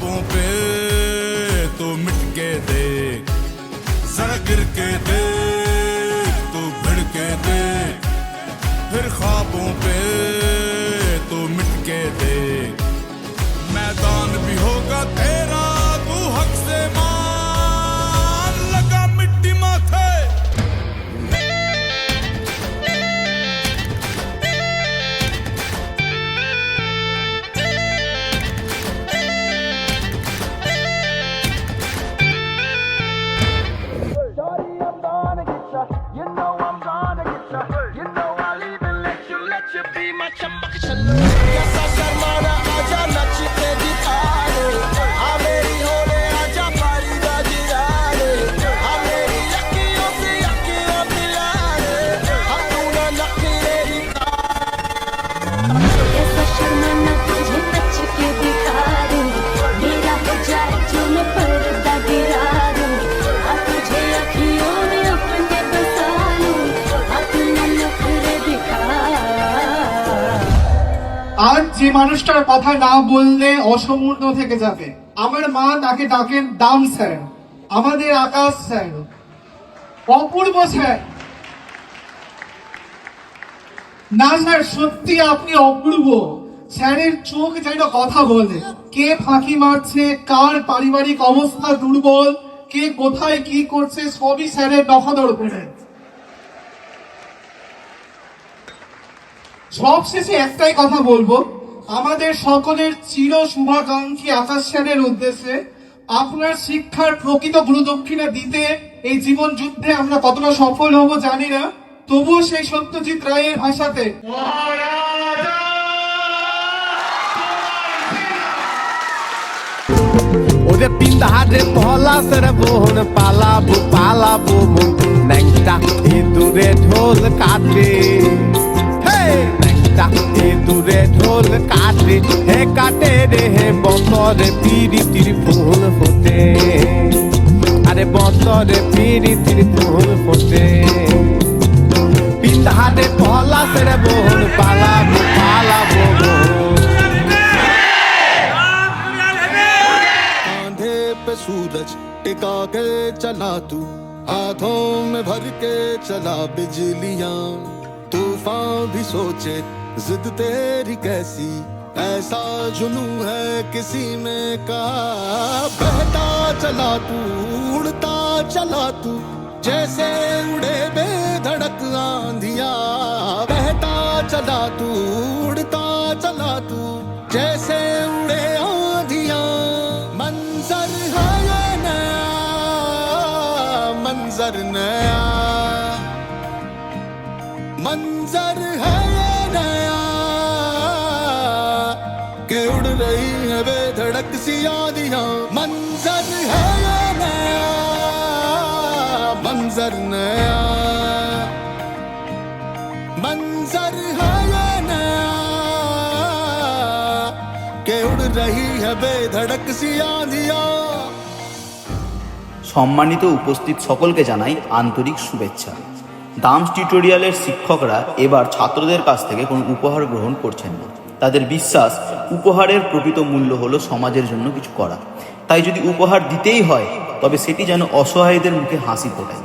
ख्वाबों पे तो मिट के देख, जरा गिर के देख, तू भिड़ के देख, फिर ख्वाबों पे तो मिट के देख, मैदान भी होगा तेरा, तू हक से मान, लगा मिट्टी माथे। আজ যে মানুষটার কথা না বললে অসম্পূর্ণ থেকে যাবে। আমার মা তাকে ডাকেন দাম স্যার, আমাদের আকাশ স্যার, অপূর্ব স্যার। না স্যার, সত্যি আপনি অপূর্ব। স্যারের চোখ যেন কথা বলে, কে ফাঁকি মারছে, কার পারিবারিক অবস্থা দুর্বল, কে কোথায় কি করছে, সবই স্যারের দফাদর করে। সবশেষে একটাই কথা বলবো, আমাদের সকলের চির শুভাকাঙ্ক্ষী আকাশ স্যারের উদ্দেশ্যে, আপনার শিক্ষার প্রকৃত গুরুদক্ষিণা দিতে এই জীবন যুদ্ধে আমরা কতটা সফল হব জানি না, তবুও সেই সত্যজিৎ রায়ের ভাষাতে ওরে পিন্ধারে পলাশের বোন পালাবো পালাবো ন্যাংটা ইঁদুরে ঢোল কাটে, দূরে ঢোল কাটে, হে কাটে রে হে বন্দরে পিরিতির ফুল ফোটে, আরে বন্দরে পিরিতির ফুল ফোটে। পিন্ধারে পলাশের বোন পালাবো পালাবো, कांधे पे सूरज टिका के चला तू, हाथों में भर के चला बिजलियां, तूफान भी सोचे जिद तेरी कैसी, ऐसा जुनू है किसी में कहा, बहता चला तू उड़ता चला तू, जैसे उड़े बेधड़क आंधिया, बहता चला तू उड़ता चला तू, जैसे उड़े आंधिया। मंजर है ये नया, मंजर नया, मंजर है ये नया, के उड़ रही है बेधड़क सी आंधियां, मंजर है ये नया, मंजर नया, मंजर है ये नया, के उड़ रही है बेधड़क सी आंधियां। সম্মানিত উপস্থিত সকলকে জানাই আন্তরিক শুভেচ্ছা। দামস টিউটোরিয়ালের শিক্ষকরা এবার ছাত্রদের কাছ থেকে কোনো উপহার গ্রহণ করছেন না। তাদের বিশ্বাস, উপহারের প্রকৃত মূল্য হলো সমাজের জন্য কিছু করা। তাই যদি উপহার দিতেই হয় তবে সেটি যেন অসহায়দের মুখে হাসি ফোটায়।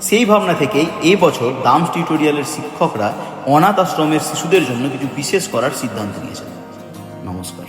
সেই ভাবনা থেকেই এবছর দামস টিউটোরিয়ালের শিক্ষকরা অনাথ আশ্রমের শিশুদের জন্য কিছু বিশেষ করার সিদ্ধান্ত নিয়েছেন। নমস্কার।